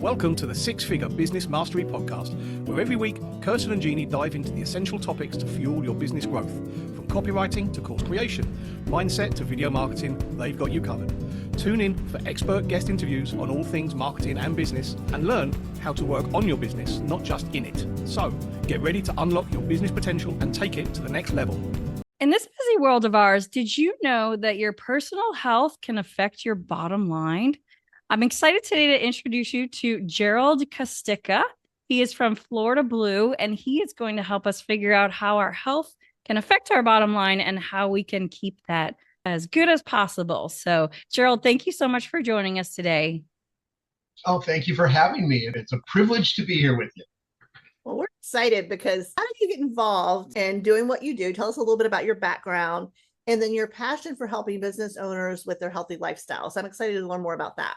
Welcome to the Six Figure Business Mastery Podcast, where every week, Kirsten and Jeanne dive into the essential topics to fuel your business growth. From copywriting to course creation, mindset to video marketing, they've got you covered. Tune in for expert guest interviews on all things marketing and business, and learn how to work on your business, not just in it. So, get ready to unlock your business potential and take it to the next level. In this busy world of ours, did you know that your personal health can affect your bottom line? I'm excited today to introduce you to Gerald Kostecka. He is from Florida Blue, and he is going to help us figure out how our health can affect our bottom line and how we can keep that as good as possible. So, Gerald, thank you so much for joining us today. Oh, thank you for having me. It's a privilege to be here with you. Well, we're excited because how did you get involved in doing what you do? Tell us a little bit about your background and then your passion for helping business owners with their healthy lifestyles. I'm excited to learn more about that.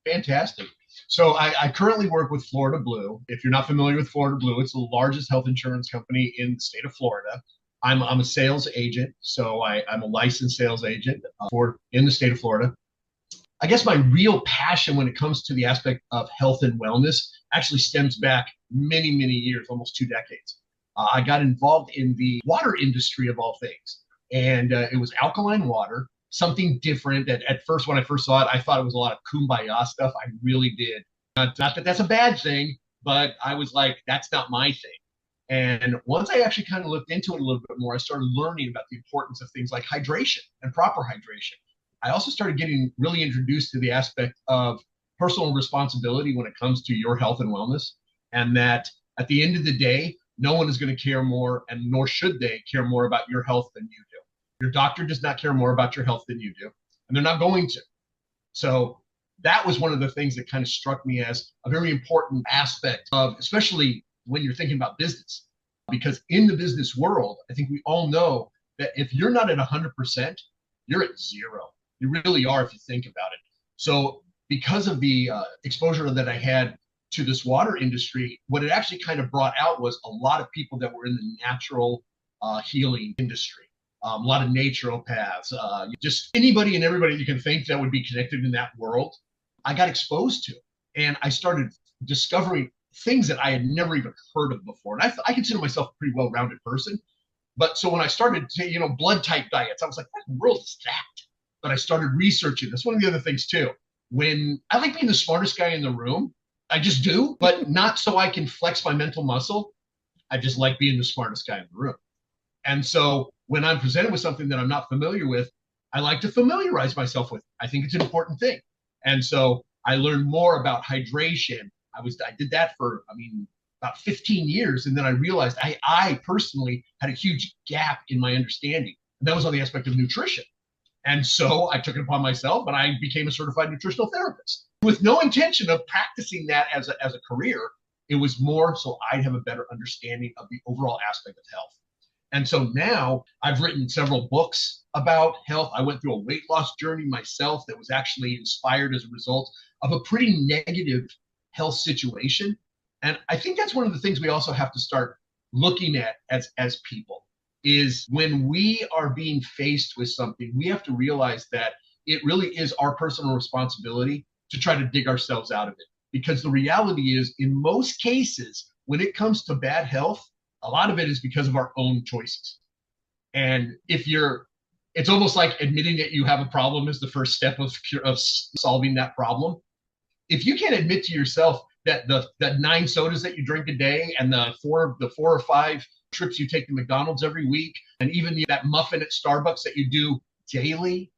Fantastic. So I currently work with Florida Blue. If you're not familiar with Florida Blue, it's the largest health insurance company in the state of Florida. I'm a sales agent, so I'm a licensed sales agent in the state of Florida. I guess my real passion when it comes to the aspect of health and wellness actually stems back many, many years, almost 2 decades. I got involved in the water industry of all things, and it was alkaline water. Something different. At first, when I first saw it, I thought it was a lot of kumbaya stuff. I really did. Not that that's a bad thing, but I was like, that's not my thing. And once I actually kind of looked into it a little bit more, I started learning about the importance of things like hydration and proper hydration. I also started getting really introduced to the aspect of personal responsibility when it comes to your health and wellness, and that at the end of the day, no one is going to care more, and nor should they care more about your health than you do. Your doctor does not care more about your health than you do, and they're not going to. So that was one of the things that kind of struck me as a very important aspect of, especially when you're thinking about business, because in the business world, I think we all know that if you're not at 100%, you're at zero. You really are if you think about it. So because of the exposure that I had to this water industry, what it actually kind of brought out was a lot of people that were in the natural healing industry. A lot of naturopaths, just anybody and everybody you can think that would be connected in that world, I got exposed to. And I started discovering things that I had never even heard of before. And I consider myself a pretty well-rounded person. But so when I started to, blood type diets, I was like, what in the world is that? But I started researching. That's one of the other things too. When I like being the smartest guy in the room, I just do, but not so I can flex my mental muscle. I just like being the smartest guy in the room. And so when I'm presented with something that I'm not familiar with, I like to familiarize myself with it. I think it's an important thing. And so I learned more about hydration. I did that for, about 15 years. And then I realized I personally had a huge gap in my understanding. And that was on the aspect of nutrition. And so I took it upon myself and I became a certified nutritional therapist with no intention of practicing that as a career. It was more so I'd have a better understanding of the overall aspect of health. And so now I've written several books about health. I went through a weight loss journey myself that was actually inspired as a result of a pretty negative health situation. And I think that's one of the things we also have to start looking at as people is when we are being faced with something, we have to realize that it really is our personal responsibility to try to dig ourselves out of it. Because the reality is, in most cases, when it comes to bad health, a lot of it is because of our own choices. And it's almost like admitting that you have a problem is the first step of solving that problem. If you can't admit to yourself that that 9 sodas that you drink a day and the four or 5 trips you take to McDonald's every week, and even that muffin at Starbucks that you do daily,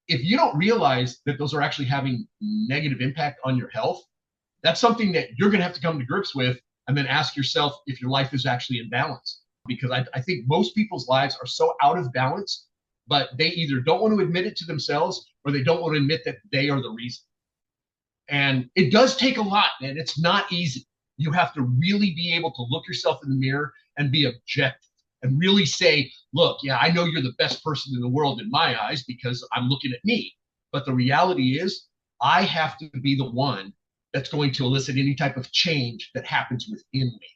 if you don't realize that those are actually having negative impact on your health, that's something that you're going to have to come to grips with. And then ask yourself if your life is actually in balance. Because I think most people's lives are so out of balance, but they either don't want to admit it to themselves or they don't want to admit that they are the reason. And it does take a lot, man. It's not easy. You have to really be able to look yourself in the mirror and be objective and really say, look, yeah, I know you're the best person in the world in my eyes because I'm looking at me. But the reality is I have to be the one that's going to elicit any type of change that happens within me.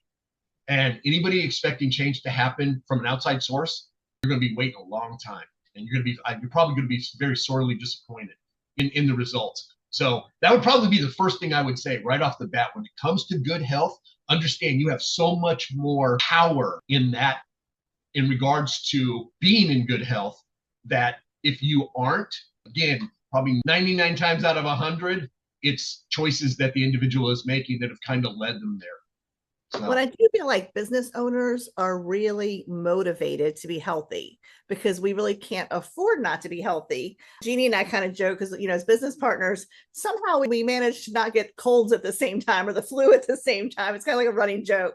And anybody expecting change to happen from an outside source, you're going to be waiting a long time. And you're probably going to be very sorely disappointed in the results. So that would probably be the first thing I would say right off the bat. When it comes to good health, understand you have so much more power in that in regards to being in good health, that if you aren't, again, probably 99 times out of 100, it's choices that the individual is making that have kind of led them there. So. Well, I do feel like business owners are really motivated to be healthy because we really can't afford not to be healthy. Jeanne and I kind of joke because, as business partners, somehow we manage to not get colds at the same time or the flu at the same time. It's kind of like a running joke.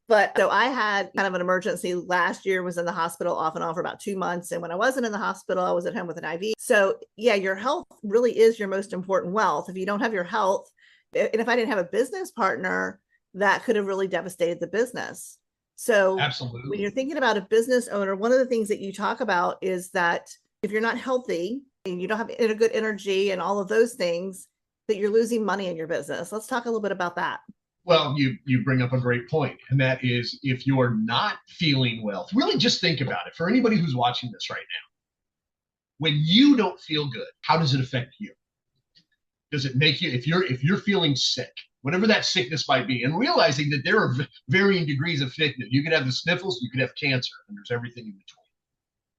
But so I had kind of an emergency last year, was in the hospital off and on for about 2 months. And when I wasn't in the hospital, I was at home with an IV. So yeah, your health really is your most important wealth. If you don't have your health, and if I didn't have a business partner, that could have really devastated the business. So absolutely, when you're thinking about a business owner, one of the things that you talk about is that if you're not healthy and you don't have a good energy and all of those things, that you're losing money in your business. Let's talk a little bit about that. Well, you bring up a great point, and that is if you're not feeling well, really just think about it. For anybody who's watching this right now, when you don't feel good, how does it affect you? Does it make you, if you're feeling sick, whatever that sickness might be, and realizing that there are varying degrees of sickness. You could have the sniffles, you could have cancer, and there's everything in between.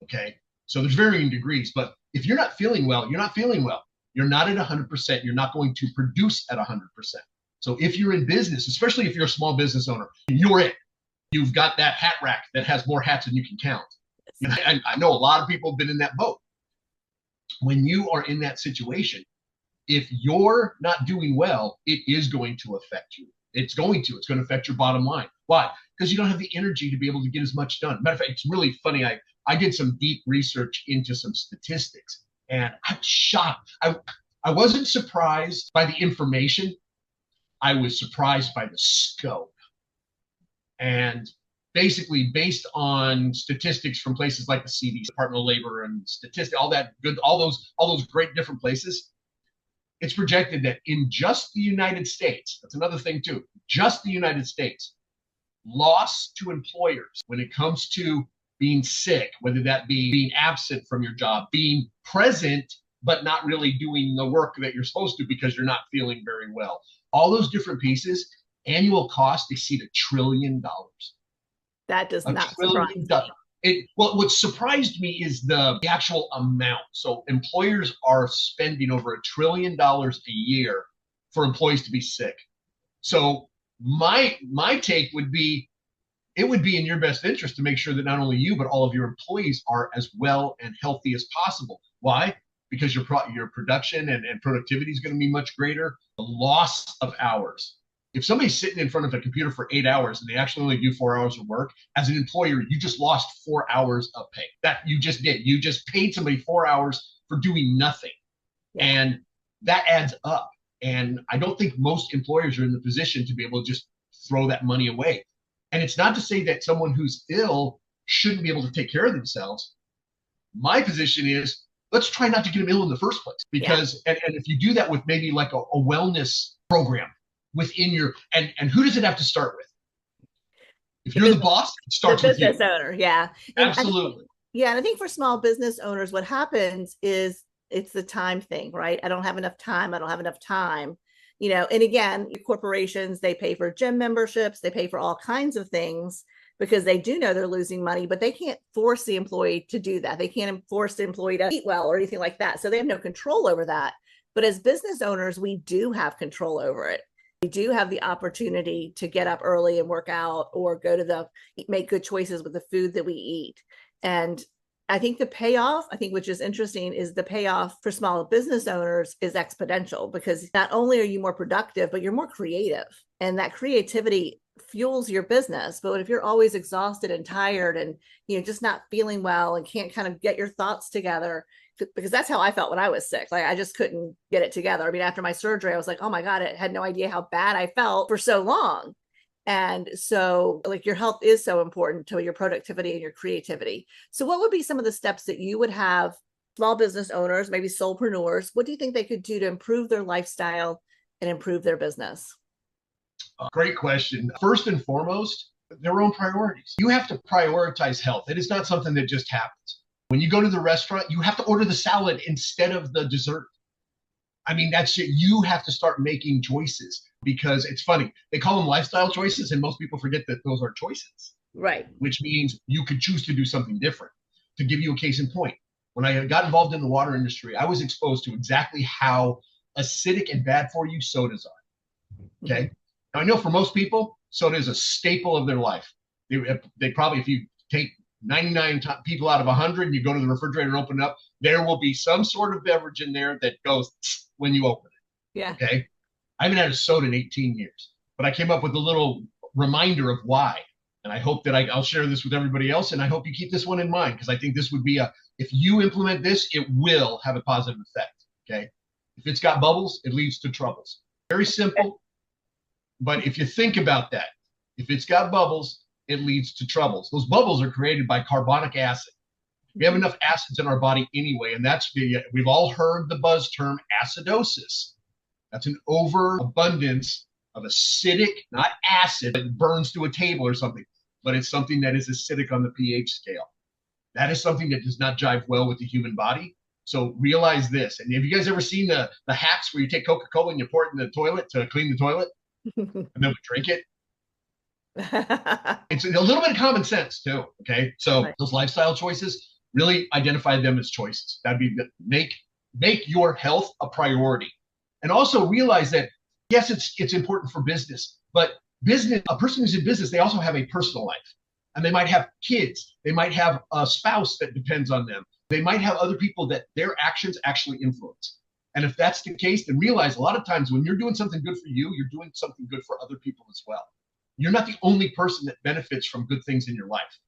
Okay, so there's varying degrees, but if you're not feeling well, you're not feeling well. You're not at 100%. You're not going to produce at 100%. So if you're in business, especially if you're a small business owner, you're it. You've got that hat rack that has more hats than you can count. And I know a lot of people have been in that boat. When you are in that situation, if you're not doing well, it is going to affect you. It's going to affect your bottom line. Why? Because you don't have the energy to be able to get as much done. Matter of fact, it's really funny. I did some deep research into some statistics, and I'm shocked. I wasn't surprised by the information. I was surprised by the scope. And basically, based on statistics from places like the CDC, Department of Labor, and statistics, all those great different places, it's projected that in just the United States, that's another thing too, just the United States, loss to employers when it comes to being sick, whether that be being absent from your job, being present, but not really doing the work that you're supposed to because you're not feeling very well. All those different pieces, annual cost exceed $1 trillion. That does not surprise me. What surprised me is the actual amount. So employers are spending over $1 trillion a year for employees to be sick. So my take would be, it would be in your best interest to make sure that not only you, but all of your employees are as well and healthy as possible. Why? Because your production and productivity is going to be much greater. The loss of hours. If somebody's sitting in front of a computer for 8 hours and they actually only do 4 hours of work, as an employer, you just lost 4 hours of pay. That you just did. You just paid somebody 4 hours for doing nothing. Yeah. And that adds up. And I don't think most employers are in the position to be able to just throw that money away. And it's not to say that someone who's ill shouldn't be able to take care of themselves. My position is, let's try not to get them ill in the first place. Because, and if you do that with maybe like a wellness program within your, and who does it have to start with? If you're the boss, it starts with you. The business owner, yeah. Absolutely. And I think for small business owners, what happens is it's the time thing, right? I don't have enough time. And again, corporations, they pay for gym memberships, they pay for all kinds of things because they do know they're losing money, but they can't force the employee to do that. They can't force the employee to eat well or anything like that. So they have no control over that. But as business owners, we do have control over it. We do have the opportunity to get up early and work out or make good choices with the food that we eat. And I think the payoff, which is interesting, is the payoff for small business owners is exponential because not only are you more productive, but you're more creative. And that creativity fuels your business. But if you're always exhausted and tired and just not feeling well and can't kind of get your thoughts together, because that's how I felt when I was sick. Like I just couldn't get it together. I mean, after my surgery, I was like, oh my God, I had no idea how bad I felt for so long. And so like your health is so important to your productivity and your creativity. So what would be some of the steps that you would have small business owners, maybe solopreneurs, what do you think they could do to improve their lifestyle and improve their business? Great question. First and foremost, their own priorities. You have to prioritize health. It is not something that just happens. When you go to the restaurant, you have to order the salad instead of the dessert. I mean, that's it. You have to start making choices, because it's funny. They call them lifestyle choices, and most people forget that those are choices, Right. which means you could choose to do something different. To give you a case in point, when I got involved in the water industry, I was exposed to exactly how acidic and bad for you sodas are. Okay. Mm-hmm. Now, I know for most people, soda is a staple of their life. They probably, if you take 99 people out of 100 and you go to the refrigerator and open it up, there will be some sort of beverage in there that goes when you open it. Yeah. Okay. I haven't had a soda in 18 years, but I came up with a little reminder of why. And I hope that I'll share this with everybody else. And I hope you keep this one in mind, because I think this would be if you implement this, it will have a positive effect. Okay. If it's got bubbles, it leads to troubles. Very simple. But if you think about that, if it's got bubbles, it leads to troubles. Those bubbles are created by carbonic acid. We have enough acids in our body anyway. And we've all heard the buzz term acidosis. That's an overabundance of acidic, not acid, that burns to a table or something, but it's something that is acidic on the pH scale. That is something that does not jive well with the human body. So realize this. And have you guys ever seen the hacks where you take Coca-Cola and you pour it in the toilet to clean the toilet and then we drink it? It's a little bit of common sense too. Okay. So right. Those lifestyle choices, really identify them as choices. That'd be make your health a priority. And also realize that, yes, it's important for business, but a person who's in business, they also have a personal life, and they might have kids. They might have a spouse that depends on them. They might have other people that their actions actually influence. And if that's the case, then realize a lot of times when you're doing something good for you, you're doing something good for other people as well. You're not the only person that benefits from good things in your life.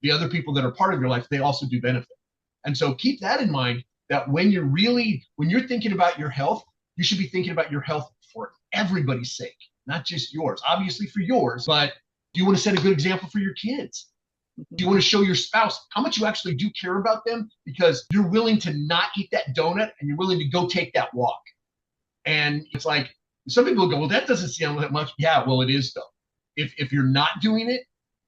The other people that are part of your life, they also do benefit. And so keep that in mind, that when you're thinking about your health, you should be thinking about your health for everybody's sake, not just yours. Obviously for yours, but do you want to set a good example for your kids? Do you want to show your spouse how much you actually do care about them, because you're willing to not eat that donut and you're willing to go take that walk? And it's like, some people go, well, that doesn't sound that much. Yeah, well, it is though. If you're not doing it,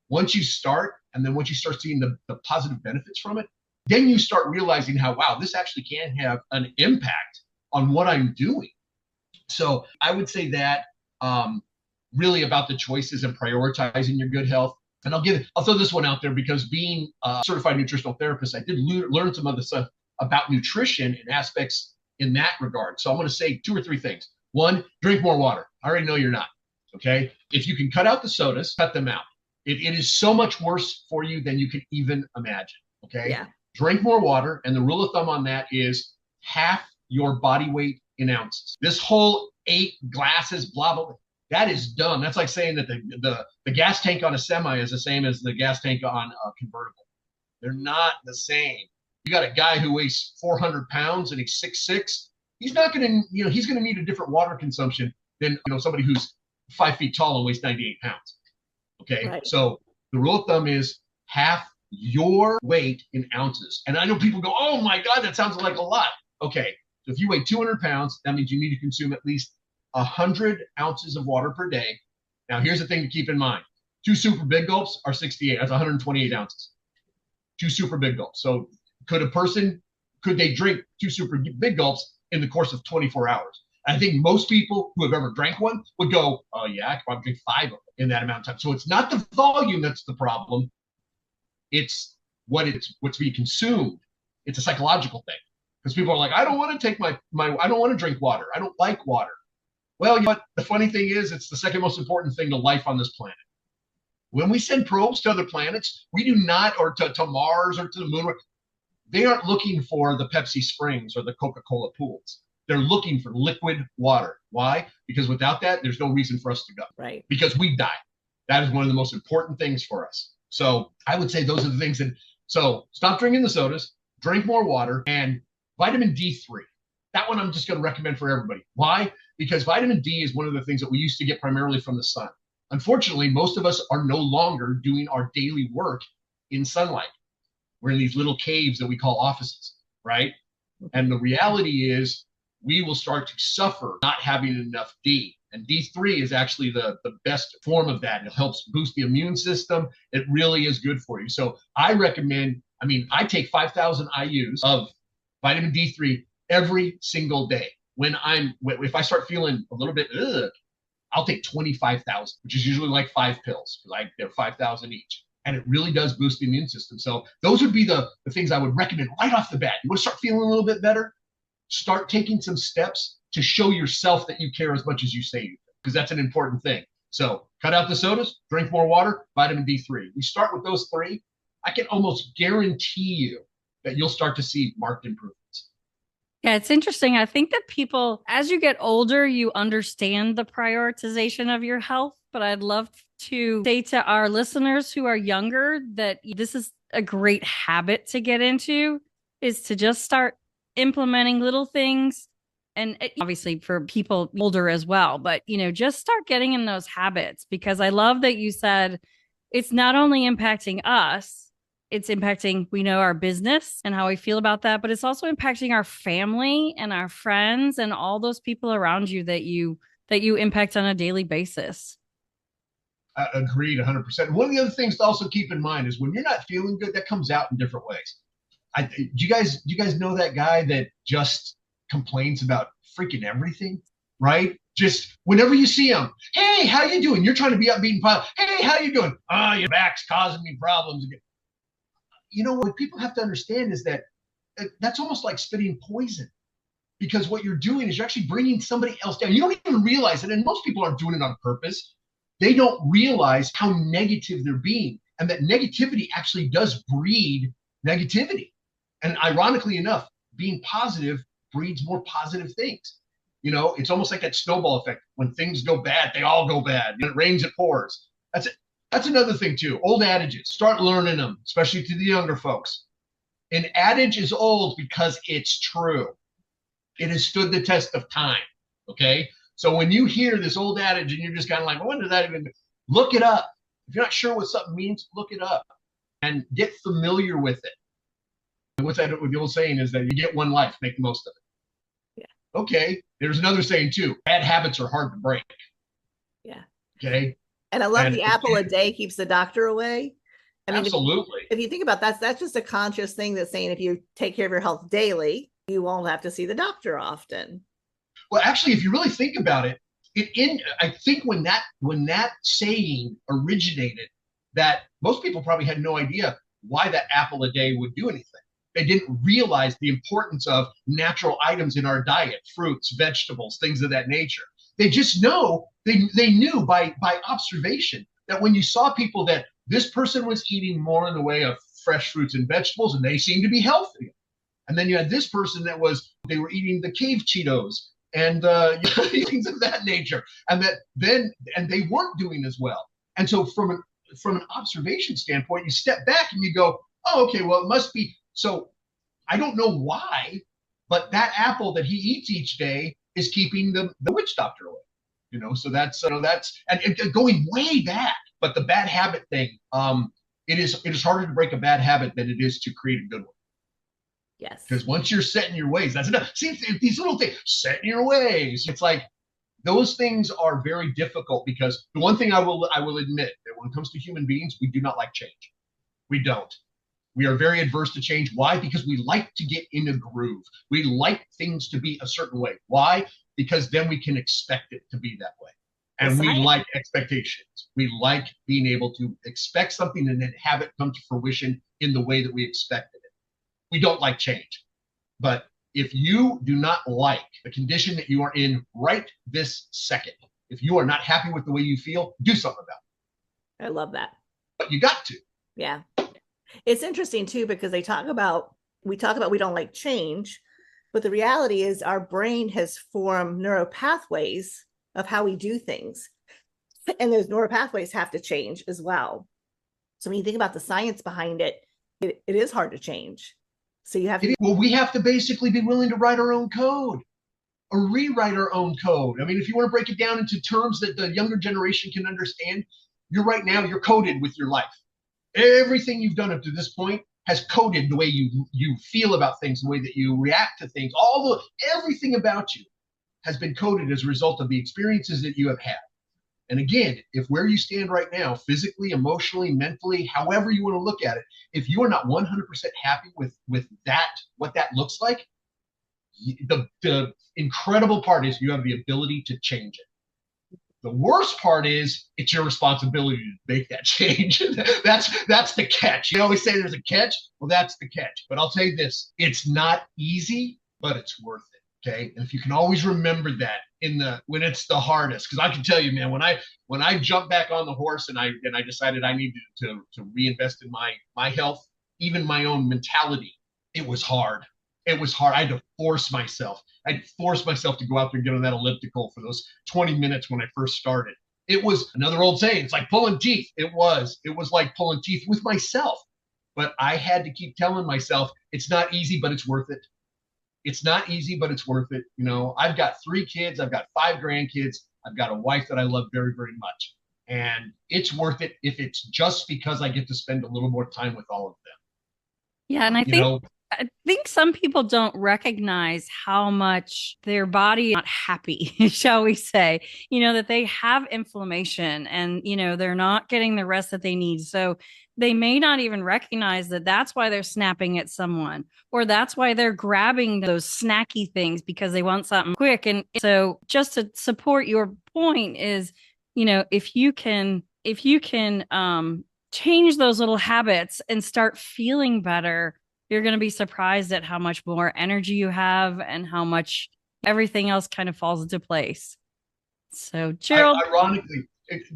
once you start, and then once you start seeing the positive benefits from it, then you start realizing how, wow, this actually can have an impact on what I'm doing. So I would say that really about the choices and prioritizing your good health. And I'll throw this one out there, because being a certified nutritional therapist, I did learn some other stuff about nutrition and aspects in that regard. So I'm going to say 2 or 3 things. 1, drink more water. I already know you're not. Okay. If you can cut out the sodas, cut them out. It is so much worse for you than you can even imagine. Okay. Yeah. Drink more water. And the rule of thumb on that is half your body weight in ounces. This whole 8 glasses, blah, blah, blah, that is dumb. That's like saying that the gas tank on a semi is the same as the gas tank on a convertible. They're not the same. You got a guy who weighs 400 pounds and he's 6'6". He's not going to, he's going to need a different water consumption than, somebody who's 5 feet tall and weighs 98 pounds. Okay. Right. So the rule of thumb is half your weight in ounces. And I know people go, oh my God, that sounds like a lot. Okay. So if you weigh 200 pounds, that means you need to consume at least 100 ounces of water per day. Now, here's the thing to keep in mind. 2 super big gulps are 68. That's 128 ounces. 2 super big gulps. So could they drink 2 super big gulps in the course of 24 hours? I think most people who have ever drank one would go, oh yeah, I could probably drink 5 of them in that amount of time. So it's not the volume that's the problem. It's what's being consumed. It's a psychological thing. Because people are like, I don't want to take I don't want to drink water. I don't like water. Well, you know what? The funny thing is, it's the second most important thing to life on this planet. When we send probes to other planets, we do not, or to Mars or to the moon, they aren't looking for the Pepsi Springs or the Coca-Cola pools. They're looking for liquid water. Why? Because without that, there's no reason for us to go. Right. Because we die. That is one of the most important things for us. So I would say those are the things. So stop drinking the sodas, drink more water, and vitamin D3. That one I'm just going to recommend for everybody. Why? Because vitamin D is one of the things that we used to get primarily from the sun. Unfortunately, most of us are no longer doing our daily work in sunlight. We're in these little caves that we call offices, right? And the reality is we will start to suffer not having enough D. And D3 is actually the best form of that. It helps boost the immune system. It really is good for you. So I recommend, I take 5,000 IUs of vitamin D3 every single day. if I start feeling a little bit, I'll take 25,000, which is usually like 5 pills, like they're 5,000 each. And it really does boost the immune system. So those would be the things I would recommend right off the bat. You want to start feeling a little bit better? Start taking some steps to show yourself that you care as much as you say you do, because that's an important thing. So cut out the sodas, drink more water, vitamin D3. You start with those 3, I can almost guarantee you that you'll start to see marked improvements. Yeah, it's interesting. I think that people, as you get older, you understand the prioritization of your health. But I'd love to say to our listeners who are younger that this is a great habit to get into, is to just start implementing little things. And obviously for people older as well, but just start getting in those habits, because I love that you said it's not only impacting us, it's impacting, we know, our business and how we feel about that, but it's also impacting our family and our friends and all those people around you that you impact on a daily basis. Agreed 100%. One of the other things to also keep in mind is when you're not feeling good, that comes out in different ways. Do you guys know that guy that just complains about freaking everything, right? Just whenever you see him, hey, how you doing? You're trying to be upbeat and positive. Hey, how you doing? Oh, your back's causing me problems. What people have to understand is that that's almost like spitting poison, because what you're doing is you're actually bringing somebody else down. You don't even realize it, and most people aren't doing it on purpose. They don't realize how negative they're being, and that negativity actually does breed negativity. And ironically enough, being positive breeds more positive things. It's almost like that snowball effect. When things go bad, they all go bad. When it rains, it pours. That's it. That's another thing too. Old adages, start learning them, especially to the younger folks. An adage is old because it's true. It has stood the test of time. Okay. So when you hear this old adage and you're just kind of like, well, when did that even, look it up. If you're not sure what something means, look it up and get familiar with it. And what the old saying is that you get one life, make the most of it. Yeah. Okay. There's another saying too. Bad habits are hard to break. Yeah. Okay. And I love the apple a day keeps the doctor away. I mean, absolutely. If you think about that, that's just a conscious thing that's saying if you take care of your health daily, you won't have to see the doctor often. Well, actually, if you really think about it, I think when that saying originated, that most people probably had no idea why that apple a day would do anything. They didn't realize the importance of natural items in our diet, fruits, vegetables, things of that nature. They just know, they knew by observation that when you saw people that this person was eating more in the way of fresh fruits and vegetables and they seemed to be healthy. And then you had this person that they were eating the cave Cheetos and things of that nature. And they weren't doing as well. And so from an observation standpoint, you step back and you go, oh, okay, well, it must be. So I don't know why, but that apple that he eats each day is keeping the witch doctor away. So that's and going way back. But the bad habit thing, it is harder to break a bad habit than it is to create a good one. Yes. Because once you're set in your ways, that's enough. See, these little things, set in your ways. It's like those things are very difficult, because the one thing I will admit that when it comes to human beings, we do not like change. We don't. We are very adverse to change. Why? Because we like to get in a groove. We like things to be a certain way. Why? Because then we can expect it to be that way. And we like expectations. We like being able to expect something and then have it come to fruition in the way that we expected it. We don't like change. But if you do not like the condition that you are in right this second, if you are not happy with the way you feel, do something about it. I love that. But you got to. Yeah. It's interesting too, because we talk about we don't like change, but the reality is our brain has formed neuropathways of how we do things. And those neuropathways have to change as well. So when you think about the science behind it, it is hard to change. So you have to. Well, we have to basically be willing to write our own code or rewrite our own code. I mean, if you want to break it down into terms that the younger generation can understand, you're coded with your life. Everything you've done up to this point has coded the way you feel about things, the way that you react to things. Everything about you has been coded as a result of the experiences that you have had. And again, if where you stand right now, physically, emotionally, mentally, however you want to look at it, if you are not 100% happy with that, what that looks like, The incredible part is you have the ability to change it. The worst part is it's your responsibility to make that change. That's the catch. You always say there's a catch. Well, that's the catch. But I'll tell you this, it's not easy, but it's worth it. Okay. And if you can always remember that when it's the hardest, because I can tell you, man, when I jumped back on the horse and I decided I needed to reinvest in my health, even my own mentality, it was hard. It was hard. I had to force myself. I'd force myself to go out there and get on that elliptical for those 20 minutes when I first started. It was another old saying. It's like pulling teeth. It was like pulling teeth with myself. But I had to keep telling myself, it's not easy, but it's worth it. It's not easy, but it's worth it. You know, I've got 3 kids. I've got 5 grandkids. I've got a wife that I love very, very much. And it's worth it if it's just because I get to spend a little more time with all of them. Yeah. And I think some people don't recognize how much their body is not happy, shall we say, that they have inflammation and, they're not getting the rest that they need. So they may not even recognize that that's why they're snapping at someone, or that's why they're grabbing those snacky things because they want something quick. And so just to support your point is, if you can change those little habits and start feeling better, you're going to be surprised at how much more energy you have and how much everything else kind of falls into place. So, Gerald. Ironically,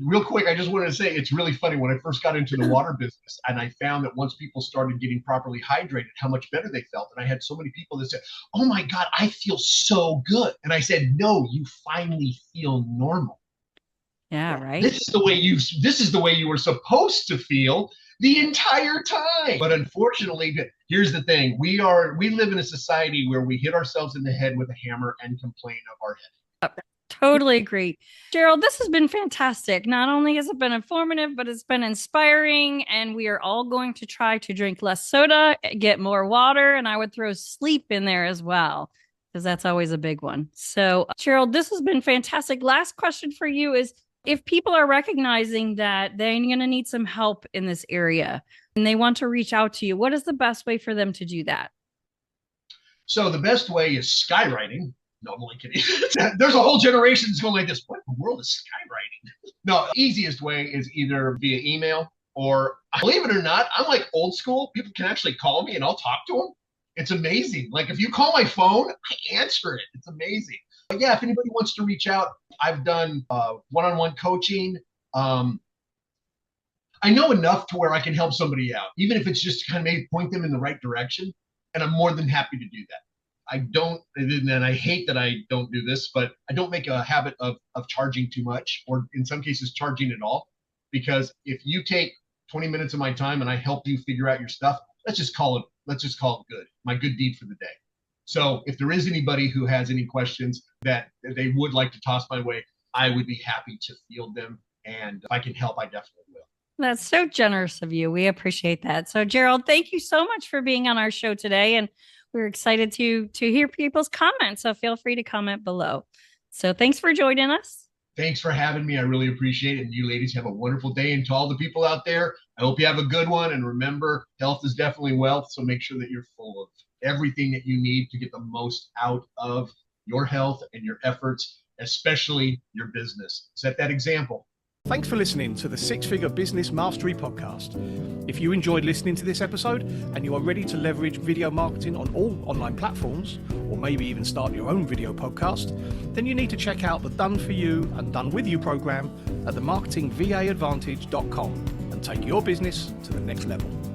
real quick, I just wanted to say it's really funny. When I first got into the water business and I found that once people started getting properly hydrated, how much better they felt. And I had so many people that said, "Oh my God, I feel so good." And I said, "No, you finally feel normal." Yeah, right. This is the way you were supposed to feel the entire time. But unfortunately, here's the thing. We live in a society where we hit ourselves in the head with a hammer and complain of our head. Totally agree. Gerald, this has been fantastic. Not only has it been informative, but it's been inspiring. And we are all going to try to drink less soda, get more water, and I would throw sleep in there as well, because that's always a big one. So, Gerald, this has been fantastic. Last question for you is, if people are recognizing that they're going to need some help in this area and they want to reach out to you, what is the best way for them to do that? So the best way is skywriting. No, I'm only kidding. There's a whole generation that's going like this. What in the world is skywriting? No, easiest way is either via email or, believe it or not, I'm like old school. People can actually call me and I'll talk to them. It's amazing. Like if you call my phone, I answer it. It's amazing. But yeah, if anybody wants to reach out, I've done one-on-one coaching. I know enough to where I can help somebody out, even if it's just to kind of maybe point them in the right direction. And I'm more than happy to do that. And I hate that I don't do this, but I don't make a habit of charging too much, or in some cases charging at all. Because if you take 20 minutes of my time and I help you figure out your stuff, let's just call it good. My good deed for the day. So if there is anybody who has any questions that they would like to toss my way, I would be happy to field them. And if I can help, I definitely will. That's so generous of you. We appreciate that. So, Gerald, thank you so much for being on our show today. And we're excited to hear people's comments. So feel free to comment below. So thanks for joining us. Thanks for having me. I really appreciate it. And you ladies have a wonderful day. And to all the people out there, I hope you have a good one. And remember, health is definitely wealth. So make sure that you're full of everything that you need to get the most out of your health and your efforts, especially your business. Set that example. Thanks for listening to the Six Figure Business Mastery Podcast. If you enjoyed listening to this episode and you are ready to leverage video marketing on all online platforms, or maybe even start your own video podcast, then you need to check out the Done For You and Done With You program at themarketingvaadvantage.com and take your business to the next level.